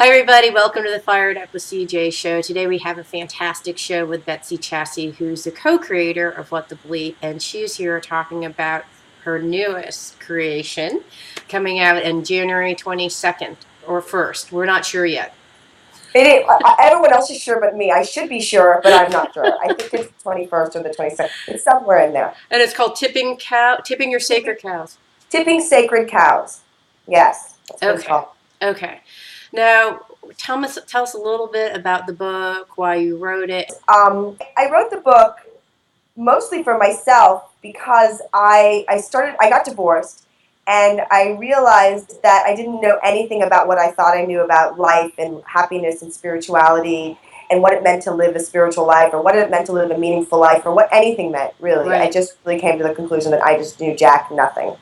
Hi, everybody. Welcome to the Fired Up with CJ show. Today we have a fantastic show with Betsy Chasse, who's the co-creator of What the Bleep, and she's here talking about her newest creation coming out on January 22nd or 1st. We're not sure yet. Everyone else is sure but me. I should be sure, but I'm not sure. I think it's the 21st or the 22nd. It's somewhere in there. And it's called Tipping Your Sacred Cows. Tipping Sacred Cows. Yes, that's what it's Okay. called. Okay. Now, tell us a little bit about the book, why you wrote it. I wrote the book mostly for myself because I got divorced, and I realized that I didn't know anything about what I thought I knew about life and happiness and spirituality and what it meant to live a spiritual life or what it meant to live a meaningful life or what anything meant, really. Right. I just really came to the conclusion that I just knew jack nothing.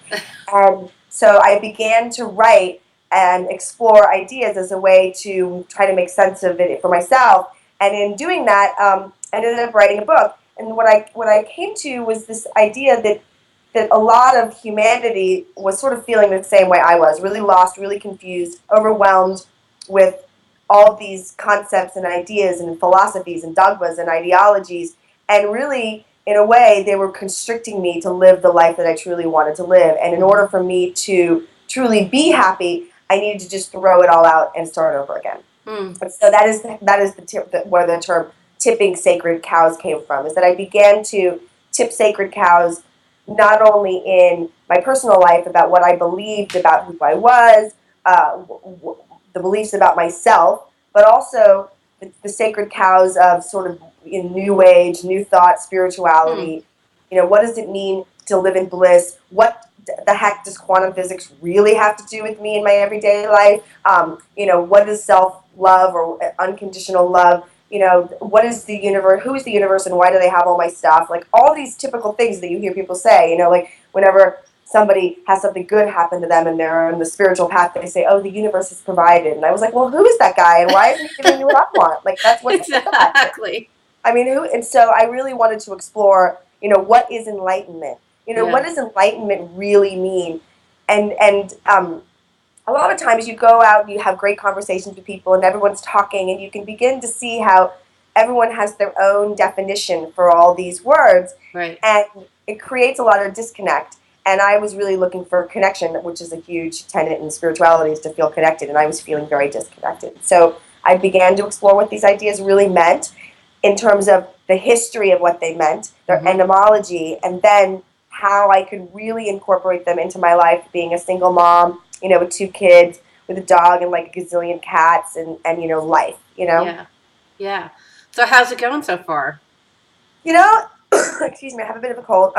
And so I began to write and explore ideas as a way to try to make sense of it for myself. And in doing that, I ended up writing a book. And what I came to was this idea that a lot of humanity was sort of feeling the same way I was, really lost, really confused, overwhelmed with all these concepts and ideas and philosophies and dogmas and ideologies. And really, in a way, they were constricting me to live the life that I truly wanted to live. And in order for me to truly be happy, I needed to just throw it all out and start over again. And so that is where the term tipping sacred cows came from, is that I began to tip sacred cows not only in my personal life about what I believed about who I was, the beliefs about myself, but also the sacred cows of sort of in new age, new thought, spirituality. What does it mean to live in bliss? What the heck does quantum physics really have to do with me in my everyday life? What is self-love or unconditional love? What is the universe? Who is the universe, and why do they have all my stuff? Like all these typical things that you hear people say. Like whenever somebody has something good happen to them and they're on the spiritual path, they say, "Oh, the universe has provided." And I was like, "Well, who is that guy, and why isn't he giving me what I want? Like that's what's Exactly. I mean, who? And so I really wanted to explore, what is enlightenment? What does enlightenment really mean? And a lot of times you go out and you have great conversations with people and everyone's talking and you can begin to see how everyone has their own definition for all these words. Right. And it creates a lot of disconnect. And I was really looking for connection, which is a huge tenet in spirituality, is to feel connected. And I was feeling very disconnected. So I began to explore what these ideas really meant in terms of the history of what they meant, their etymology, and then how I could really incorporate them into my life, being a single mom, with 2 kids, with a dog and like a gazillion cats and life, Yeah. Yeah. So how's it going so far? Excuse me, I have a bit of a cold.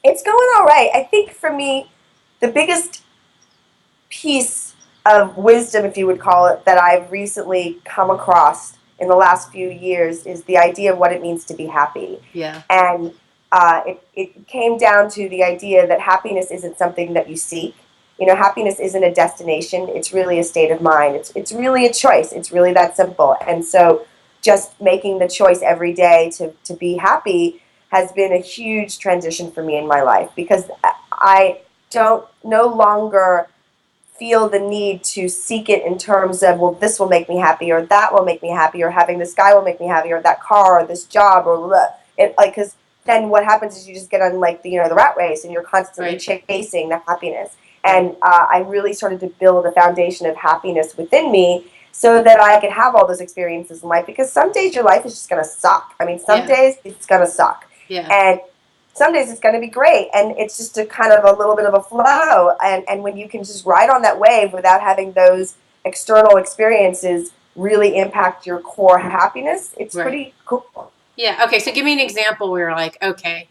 It's going all right. I think for me, the biggest piece of wisdom, if you would call it, that I've recently come across in the last few years is the idea of what it means to be happy. Yeah. And it came down to the idea that happiness isn't something that you seek. Happiness isn't a destination. It's really a state of mind. It's really a choice. It's really that simple. And so just making the choice every day to be happy has been a huge transition for me in my life, because I don't no longer feel the need to seek it in terms of, well, this will make me happy, or that will make me happy, or having this guy will make me happy, or that car, or this job, or because then what happens is you just get on like the rat race, and you're constantly chasing the happiness. And I really started to build a foundation of happiness within me so that I could have all those experiences in life. Because some days your life is just going to suck. I mean, some days it's going to suck. Yeah. And some days it's going to be great. And it's just a kind of a little bit of a flow. And when you can just ride on that wave without having those external experiences really impact your core happiness, it's pretty cool. Yeah. Okay. So give me an example where you're like, okay,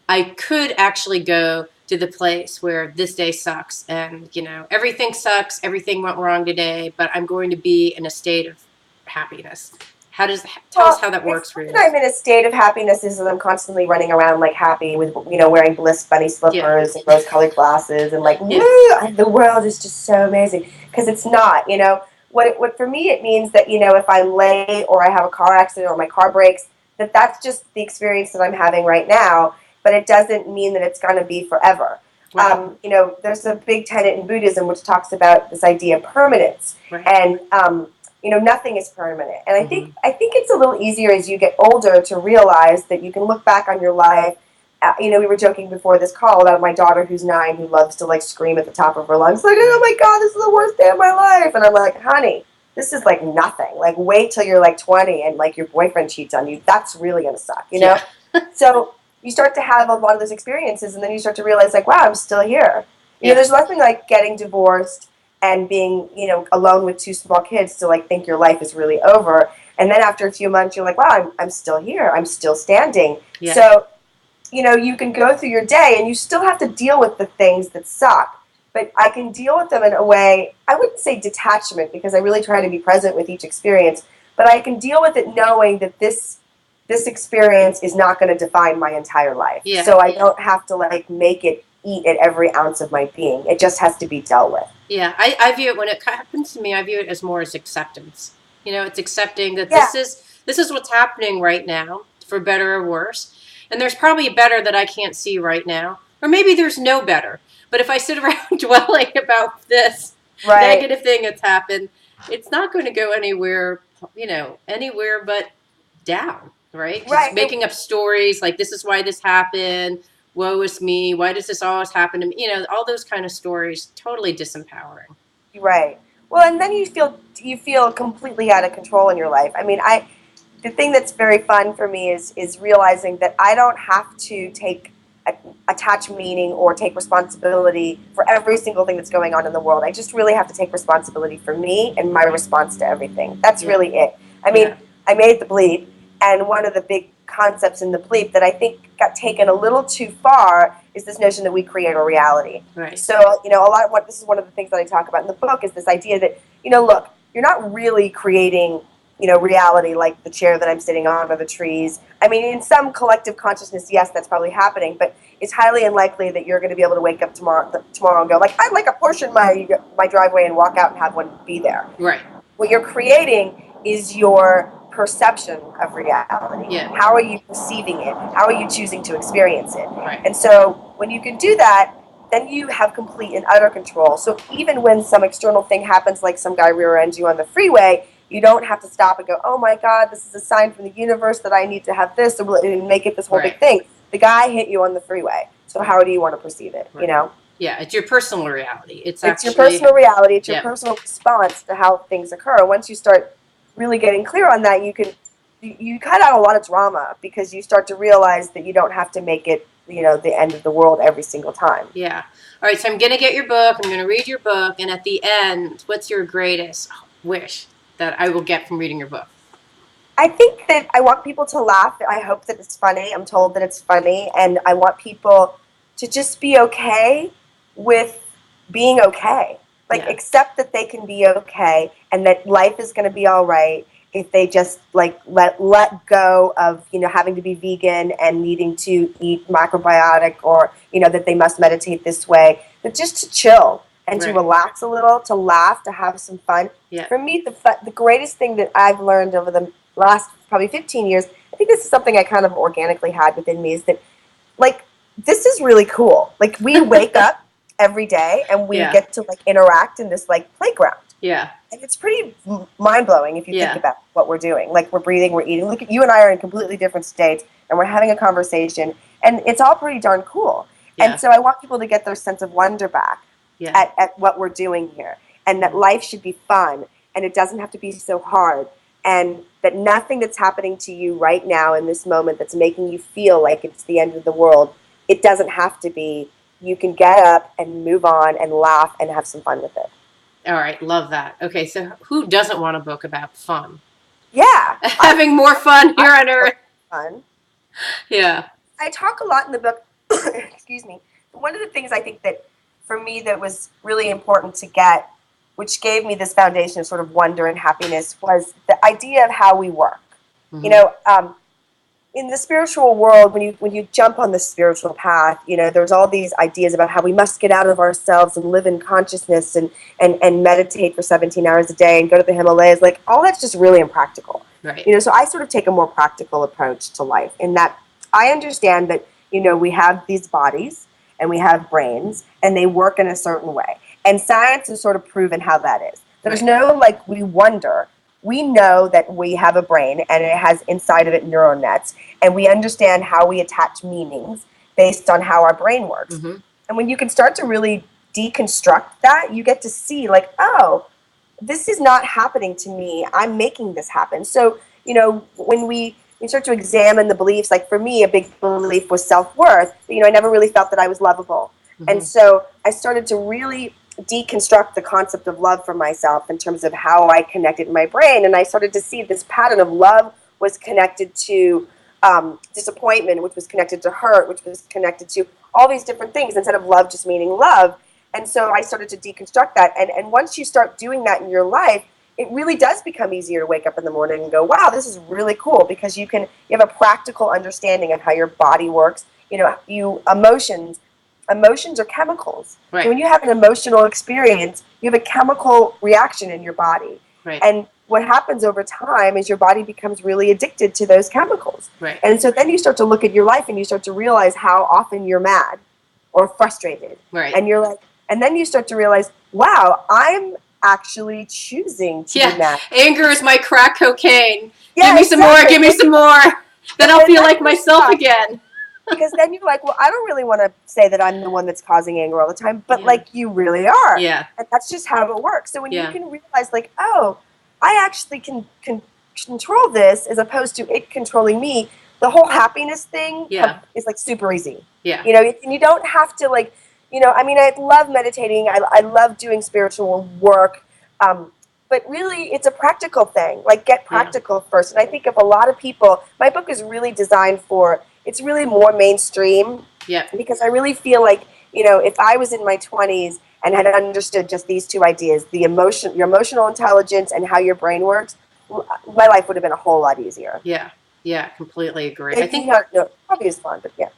I could actually go to the place where this day sucks and, everything sucks, everything went wrong today, but I'm going to be in a state of happiness. Tell us how that works for you. I'm in a state of happiness is that I'm constantly running around like happy with, wearing bliss bunny slippers and rose-colored glasses and like, woo, the world is just so amazing. Because it's not, What for me it means that, if I'm late or I have a car accident or my car breaks, that's just the experience that I'm having right now. But it doesn't mean that it's going to be forever. Wow. There's a big tenet in Buddhism which talks about this idea of permanence, Right. and nothing is permanent. And I Mm-hmm. think I think it's a little easier as you get older to realize that you can look back on your life. We were joking before this call about my daughter who's 9 who loves to like scream at the top of her lungs, like, "Oh my God, this is the worst day of my life!" And I'm like, "Honey, this is like nothing. Like, wait till you're like 20 and like your boyfriend cheats on you. That's really gonna suck, you know." Yeah. So you start to have a lot of those experiences, and then you start to realize, like, wow, I'm still here. Yeah. There's nothing like getting divorced and being, alone with 2 small kids to like think your life is really over. And then after a few months, you're like, wow, I'm still here. I'm still standing. Yeah. So, you can go through your day and you still have to deal with the things that suck. But I can deal with them in a way, I wouldn't say detachment because I really try to be present with each experience, but I can deal with it knowing that this experience is not going to define my entire life. Yeah. So I don't have to like make it eat at every ounce of my being. It just has to be dealt with. Yeah. I view it when it happens to me. I view it as more as acceptance. It's accepting that Yeah, this is what's happening right now, for better or worse. And there's probably a better that I can't see right now, or maybe there's no better. But if I sit around dwelling about this right, negative thing that's happened, it's not going to go anywhere but down, right? Because right. making up stories like this is why this happened, woe is me, why does this always happen to me? All those kind of stories, totally disempowering. Right. Well, and then you feel completely out of control in your life. I mean, the thing that's very fun for me is realizing that I don't have to attach meaning or take responsibility for every single thing that's going on in the world. I just really have to take responsibility for me and my response to everything. That's Yeah, really it. I mean, yeah, I made the bleep, and one of the big concepts in the bleep that I think got taken a little too far is this notion that we create our reality. right, So, this is one of the things that I talk about in the book is this idea that, look, you're not really creating, reality like the chair that I'm sitting on or the trees. I mean, in some collective consciousness, yes, that's probably happening, but it's highly unlikely that you're going to be able to wake up tomorrow and go like, I'd like a Porsche in my driveway and walk out and have one be there. right, What you're creating is your perception of reality. yeah, How are you perceiving it? How are you choosing to experience it? right, And so when you can do that, then you have complete and utter control. So even when some external thing happens, like some guy rear ends you on the freeway, you don't have to stop and go, oh my God, this is a sign from the universe that I need to have this and make it this whole right, big thing. The guy hit you on the freeway. So right, how do you want to perceive it? right. Yeah, it's your personal reality. It's It's your actually, personal reality. It's your yeah, personal response to how things occur. Once you start really getting clear on that, you cut out a lot of drama because you start to realize that you don't have to make it, the end of the world every single time. yeah. All right, so I'm going to get your book. I'm going to read your book. And at the end, what's your greatest wish that I will get from reading your book? I think that I want people to laugh. I hope that it's funny. I'm told that it's funny. And I want people to just be okay with being okay. Like, Yeah, accept that they can be okay and that life is going to be all right if they just, like, let go of, having to be vegan and needing to eat macrobiotic or, that they must meditate this way. But just to chill and to right. relax a little, to laugh, to have some fun. Yeah, For me, the greatest thing that I've learned over the last probably 15 years, I think this is something I kind of organically had within me, is that, like, this is really cool. Like, we wake up every day and we yeah, get to, like, interact in this, like, playground. yeah, And it's pretty mind-blowing if you think yeah, about what we're doing. Like, we're breathing, we're eating. Look at you and I are in completely different states, and we're having a conversation, and it's all pretty darn cool. And yeah, so I want people to get their sense of wonder back yeah, at what we're doing here, and that yeah. life should be fun, and it doesn't have to be so hard, and that nothing that's happening to you right now in this moment that's making you feel like it's the end of the world, it doesn't have to be. You can get up and move on and laugh and have some fun with it. All right, love that. Okay, so who doesn't want a book about fun? Yeah, Having more fun I here on Earth. fun. Yeah, I talk a lot in the book. Excuse me. One of the things I think that for me that was really important to get, which gave me this foundation of sort of wonder and happiness, was the idea of how we work. You mm-hmm. know, in the spiritual world, when you jump on the spiritual path, there's all these ideas about how we must get out of ourselves and live in consciousness and meditate for 17 hours a day and go to the Himalayas. Like, all that's just really impractical. Right, So I sort of take a more practical approach to life in that I understand that, we have these bodies and we have brains, and they work in a certain way. And science has sort of proven how that is. There's no, like, we wonder. We know that we have a brain, and it has inside of it neural nets, and we understand how we attach meanings based on how our brain works. Mm-hmm. And when you can start to really deconstruct that, you get to see, like, oh, this is not happening to me. I'm making this happen. So, when we start to examine the beliefs, like for me, a big belief was self-worth. I never really felt that I was lovable. Mm-hmm. And so I started to really deconstruct the concept of love for myself in terms of how I connected in my brain. And I started to see this pattern of love was connected to disappointment, which was connected to hurt, which was connected to all these different things instead of love just meaning love. And so I started to deconstruct that. And once you start doing that in your life, it really does become easier to wake up in the morning and go, wow, this is really cool, because you have a practical understanding of how your body works. Emotions are chemicals. Right. So when you have an emotional experience, you have a chemical reaction in your body. Right. And what happens over time is your body becomes really addicted to those chemicals. Right. And so then you start to look at your life and you start to realize how often you're mad or frustrated. Right. And you're like, and then you start to realize, wow, I'm actually choosing to be mad. Anger is my crack cocaine. Yeah, give me some more, give me some more. Then I'll feel like myself again. Because then you're like, well, I don't really want to say that I'm the one that's causing anger all the time, but like you really are. Yeah. And that's just how it works. So when you can realize, like, oh, I actually can control this as opposed to it controlling me, the whole happiness thing is like super easy. Yeah. And you don't have to I love meditating. I love doing spiritual work. But really, it's a practical thing. Like, get practical first. And I think of a lot of people, my book is really designed it's really more mainstream. Yeah. Because I really feel like, if I was in my 20s and had understood just these two ideas, your emotional intelligence and how your brain works, my life would have been a whole lot easier. Yeah. Yeah, completly agree. I think probably is fun, but yeah.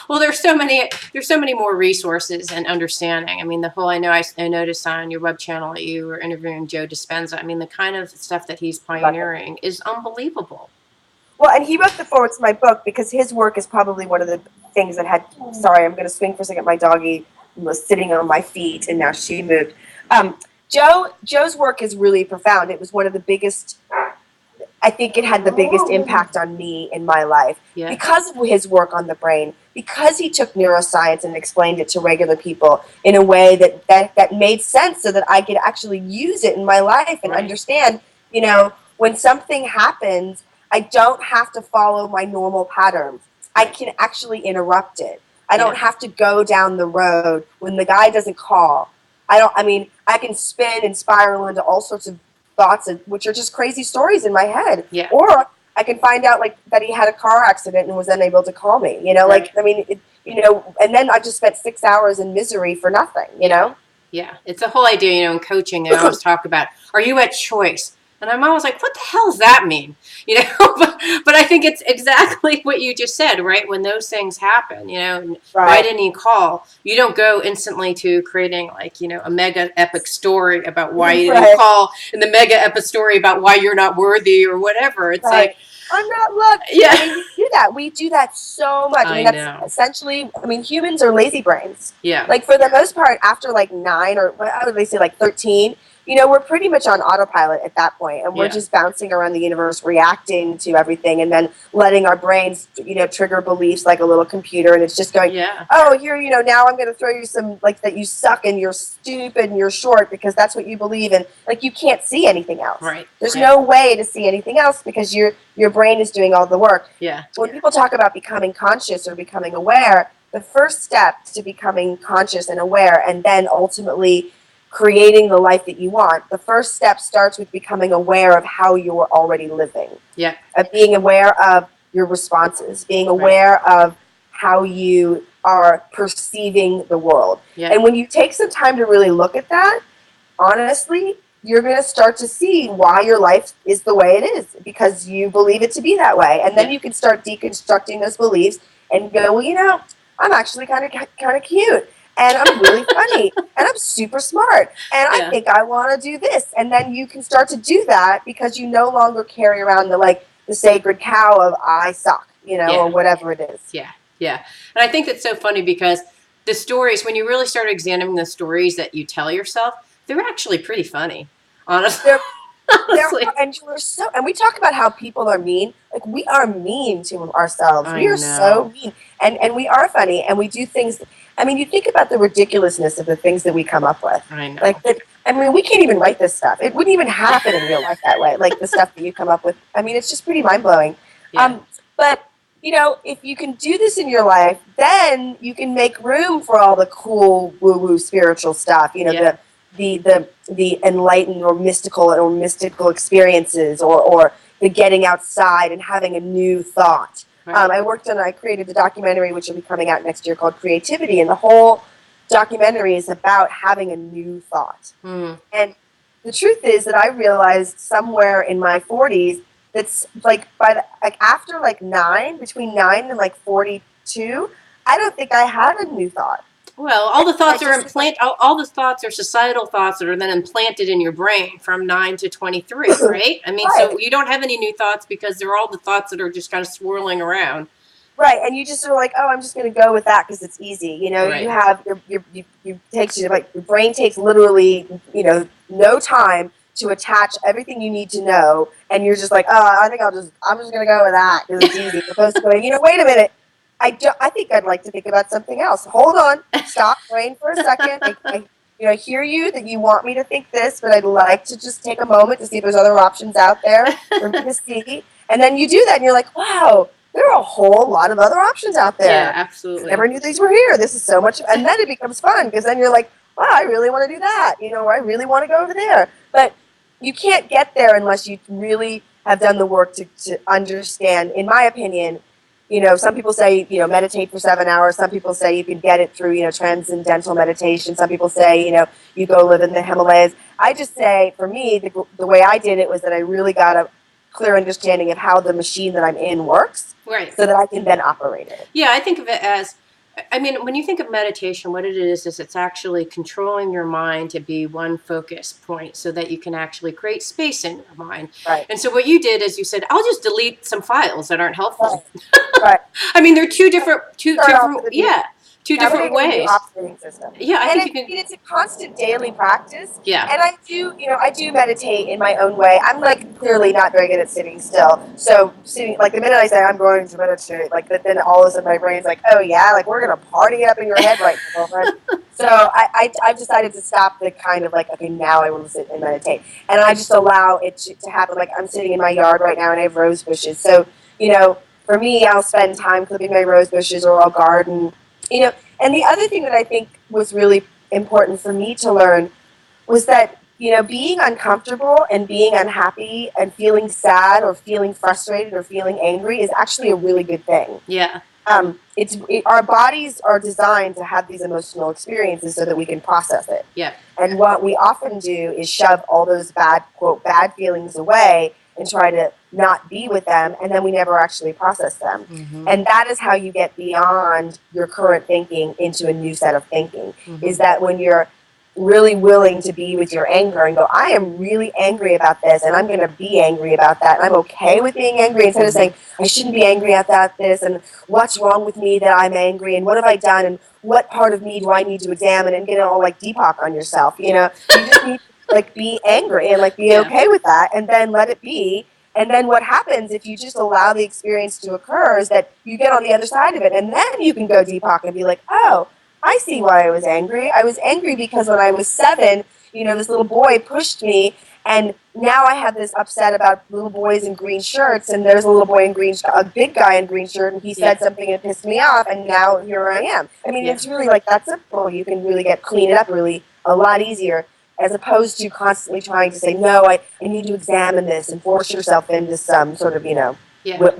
Well, there's so many more resources and understanding. I mean, I noticed on your web channel that you were interviewing Joe Dispenza. I mean, the kind of stuff that he's pioneering is unbelievable. Well, and he wrote the foreword to my book because his work is probably one of the things that had. Sorry, I'm going to swing for a second. My doggie was sitting on my feet, and now she moved. Joe's work is really profound. It was one of the biggest. I think it had the biggest impact on me in my life because of his work on the brain, because he took neuroscience and explained it to regular people in a way that made sense so that I could actually use it in my life and understand, when something happens, I don't have to follow my normal patterns. I can actually interrupt it. I don't have to go down the road when the guy doesn't call. I can spin and spiral into all sorts of thoughts, which are just crazy stories in my head. Yeah. Or I can find out that he had a car accident and was unable to call me. And then I just spent 6 hours in misery for nothing. Yeah, it's a whole idea. In coaching, they always talk about, are you at choice? And I'm always like, what the hell does that mean? But I think it's exactly what you just said, right? When those things happen, why didn't he call? You don't go instantly to creating a mega epic story about why you didn't call, and the mega epic story about why you're not worthy or whatever. It's like, I'm not lucky. Yeah. We do that. We do that so much. I that's know. Essentially, humans are lazy brains. Yeah. Like, for the most part, after 9 or what would they say, 13, we're pretty much on autopilot at that point, and we're just bouncing around the universe, reacting to everything, and then letting our brains, trigger beliefs like a little computer, and it's just going, oh, here, now I'm going to throw you some, that you suck and you're stupid and you're short because that's what you believe, and you can't see anything else. Right. There's no way to see anything else because your brain is doing all the work. Yeah. When people talk about becoming conscious or becoming aware, the first step to becoming conscious and aware, and then ultimately creating the life that you want, the first step starts with becoming aware of how you're already living. Yeah. Of being aware of your responses, being aware of how you are perceiving the world. Yeah. And when you take some time to really look at that, honestly, you're going to start to see why your life is the way it is, because you believe it to be that way. And then you can start deconstructing those beliefs and go, well, I'm actually kind of cute. And I'm really funny, and I'm super smart, and I think I want to do this. And then you can start to do that because you no longer carry around the sacred cow of I suck, or whatever it is. Yeah. Yeah. And I think that's so funny because the stories, when you really start examining the stories that you tell yourself, they're actually pretty funny. Honestly. They're There are, Honestly. and and we talk about how people are mean. Like we are mean to ourselves. I We are so know. mean, and we are funny, and we do things. I mean, you think about the ridiculousness of the things that we come up with. I Like know. that. I mean, we can't even write this stuff. It wouldn't even happen in real life that way. Like the stuff that you come up with. I mean, it's just pretty mind blowing. Yeah. But if you can do this in your life, then you can make room for all the cool woo woo spiritual stuff. Yeah. The enlightened or mystical experiences, or the getting outside and having a new thought. Right. I created the documentary, which will be coming out next year, called Creativity, and the whole documentary is about having a new thought. Mm. And the truth is that I realized somewhere in my 40s that's like after like between 9 and like 42, I don't think I had a new thought. Well, I all the think I thoughts are just was like, all the thoughts are societal thoughts that are then implanted in your brain from 9 to 23, right? I mean, right. so you don't have any new thoughts because they're all the thoughts that are just kind of swirling around. Right, and you just are like, oh, I'm just going to go with that because it's easy. You Right. have you takes you like your brain takes literally no time to attach everything you need to know, and you're just like, oh, I'm just going to go with that because it's easy. As opposed to going, wait a minute, I think I'd like to think about something else. Hold on, stop, brain for a second. I hear you that you want me to think this, but I'd like to just take a moment to see if there's other options out there for me to see. And then you do that, and you're like, wow, there are a whole lot of other options out Yeah, there. I absolutely. never knew these were here. This is so much, and then it becomes fun because then you're like, wow, I really want to do that. Or I really want to go over there. But you can't get there unless you really have done the work to understand. In my opinion, some people say, meditate for 7 hours. Some people say you can get it through, transcendental meditation. Some people say, you go live in the Himalayas. I just say, for me, the way I did it was that I really got a clear understanding of how the machine that I'm in works Right. so that I can then operate it. Yeah, I think of it as, I mean, when you think of meditation, what it is it's actually controlling your mind to be one focus point so that you can actually create space in your mind. Right. And so what you did is you said, I'll just delete some files that aren't helpful. Right. I mean, they're two different, Start off with a new, yeah, two now we're different going to get a new ways. operating system. Yeah, I And think you can. it's a constant daily practice. Yeah. And I do meditate in my own way. I'm like clearly not very good at sitting still. So sitting, like the minute I say I'm going to meditate, like then all of a sudden my brain's like, oh yeah, like we're going to party up in your head right now, girlfriend. So I've decided to stop the kind of like, okay, now I want to sit and meditate. And I just allow it to happen. Like I'm sitting in my yard right now and I have rose bushes. So, for me, I'll spend time clipping my rose bushes or I'll garden. And the other thing that I think was really important for me to learn was that, being uncomfortable and being unhappy and feeling sad or feeling frustrated or feeling angry is actually a really good thing. Yeah. Our bodies are designed to have these emotional experiences so that we can process it. Yeah. And what we often do is shove all those quote, bad feelings away and try to not be with them, and then we never actually process them. Mm-hmm. And that is how you get beyond your current thinking into a new set of thinking, is that when you're really willing to be with your anger and go, I am really angry about this, and I'm going to be angry about that, and I'm okay with being angry, instead of saying, I shouldn't be angry about this, and what's wrong with me that I'm angry, and what have I done, and what part of me do I need to examine, and get all like Deepak on yourself, you just need to like be angry and like be okay with that, and then let it be. And then what happens if you just allow the experience to occur is that you get on the other side of it, and then you can go Deepak and be like, oh, I see why I was angry. I was angry because when I was 7, this little boy pushed me, and now I have this upset about little boys in green shirts, and there's a little boy in a big guy in green shirt, and he said something and it pissed me off, and now here I am. I mean, it's really like that simple. You can really clean it up really a lot easier, as opposed to constantly trying to say, no, I need to examine this and force yourself into some sort of,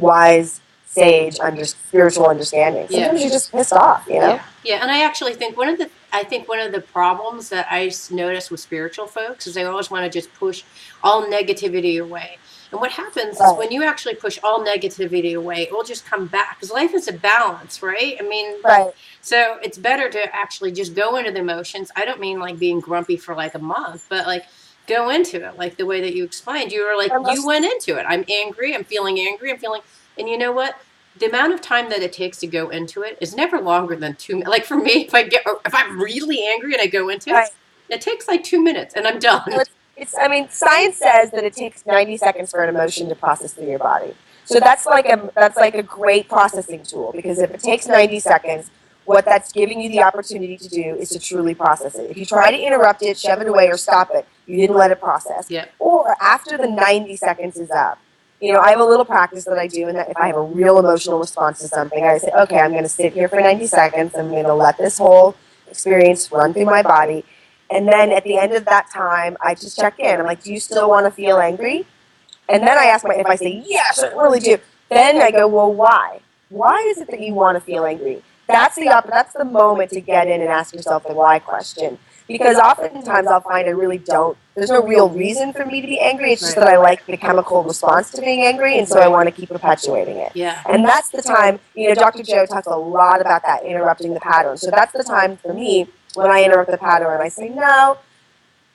wise, sage, spiritual understanding. Sometimes you're just pissed off, Yeah, and I actually think one of the problems that I notice with spiritual folks is they always want to just push all negativity away. And what happens is when you actually push all negativity away, it will just come back, because life is a balance, right? I mean, so it's better to actually just go into the emotions. I don't mean like being grumpy for like a month, but like go into it, like the way that you explained. You were like, you went into it. I'm angry. I'm feeling angry. I'm feeling, and you know what? the amount of time that it takes to go into it is never longer than 2 minutes. Like for me, if I'm really angry and I go into it, it takes like 2 minutes and I'm done. Well, I mean, science says that it takes 90 seconds for an emotion to process through your body. So that's like a great processing tool, because if it takes 90 seconds, what that's giving you the opportunity to do is to truly process it. If you try to interrupt it, shove it away, or stop it, you didn't let it process. Yep. Or after the 90 seconds is up, I have a little practice that I do, and that if I have a real emotional response to something, I say, okay, I'm going to sit here for 90 seconds. I'm going to let this whole experience run through my body. And then at the end of that time, I just check in. I'm like, do you still want to feel angry? And then I ask if I say, yes, I really do. Then I go, well, why? Why is it that you want to feel angry? That's the moment to get in and ask yourself the why question. Because oftentimes I'll find I really don't. There's no real reason for me to be angry. It's just that I like the chemical response to being angry, and so I want to keep perpetuating it. Yeah. And that's the time, Dr. Joe talks a lot about that, interrupting the pattern. So that's the time for me when I interrupt the pattern and I say, no,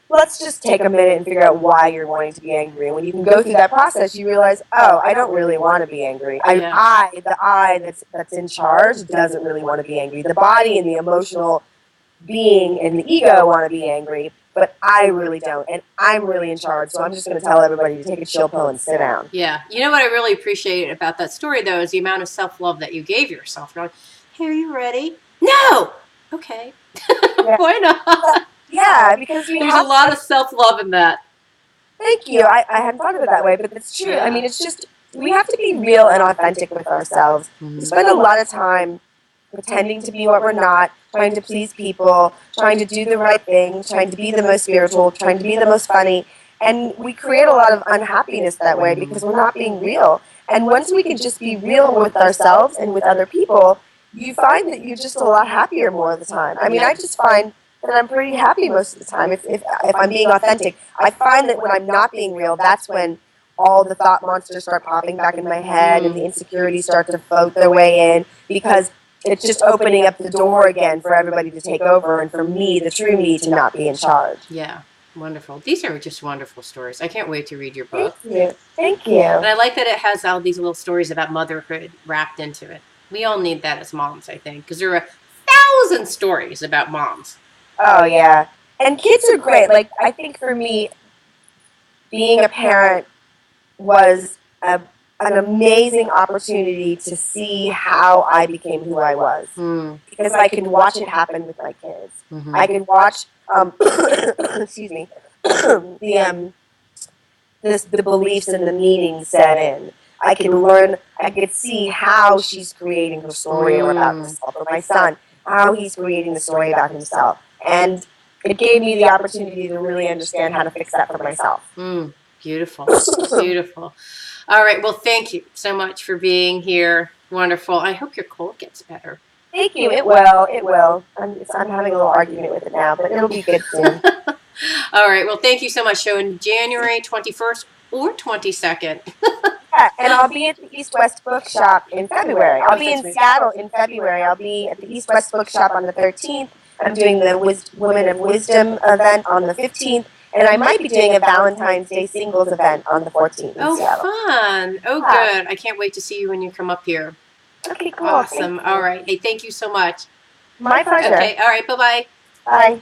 let's just take a minute and figure out why you're wanting to be angry. And when you can go through that process, you realize, oh, I don't really want to be angry. The I that's in charge doesn't really want to be angry. The body and the emotional being and the ego want to be angry, but I really don't. And I'm really in charge, so I'm just going to tell everybody to take a chill pill and sit down. Yeah. You know what I really appreciate about that story, though, is the amount of self-love that you gave yourself. You're like, hey, are you ready? No! Okay. Yeah. Why not? Yeah, because there's a lot of self-love in that. Thank you. I hadn't thought of it that way, but that's true. Yeah. I mean, it's just, we have to be real and authentic with ourselves. Mm-hmm. We spend a lot of time pretending to be what we're not, trying to please people, trying to do the right thing, trying to be the most spiritual, trying to be the most funny. And we create a lot of unhappiness that way because we're not being real. And once we can just be real with ourselves and with other people, you find that you're just a lot happier more of the time. I mean, I just find that I'm pretty happy most of the time if I'm being authentic. I find that when I'm not being real, that's when all the thought monsters start popping back in my head and the insecurities start to float their way in, because it's just opening up the door again for everybody to take over and for me, the true me, to not be in charge. Yeah. Wonderful. These are just wonderful stories. I can't wait to read your book. Thank you. Thank you. And I like that it has all these little stories about motherhood wrapped into it. We all need that as moms, I think, because there are 1,000 stories about moms. Oh, yeah. And kids are great. Like, I think for me, being a parent was an amazing opportunity to see how I became who I was. Because I can watch it happen with my kids. Mm-hmm. I can watch, excuse me, the beliefs and the meanings set in. I can learn, I could see how she's creating her story about herself, or my son, how he's creating the story about himself. And it gave me the opportunity to really understand how to fix that for myself. Beautiful. Beautiful. All right. Well, thank you so much for being here. Wonderful. I hope your cold gets better. Thank you. It will. It will. I'm having a little argument with it now, but it'll be good soon. All right. Well, thank you so much. Showing January 21st or 22nd. Yeah, and I'll be at the East West Bookshop in February. I'll be in Seattle in February. I'll be at the East West Bookshop on the 13th. I'm doing the Women of Wisdom event on the 15th. And I might be doing a Valentine's Day singles event on the 14th in Seattle. Fun. Oh, good. I can't wait to see you when you come up here. Okay, cool. Awesome. All right. Hey, thank you so much. My pleasure. Okay. All right. Bye-bye. Bye.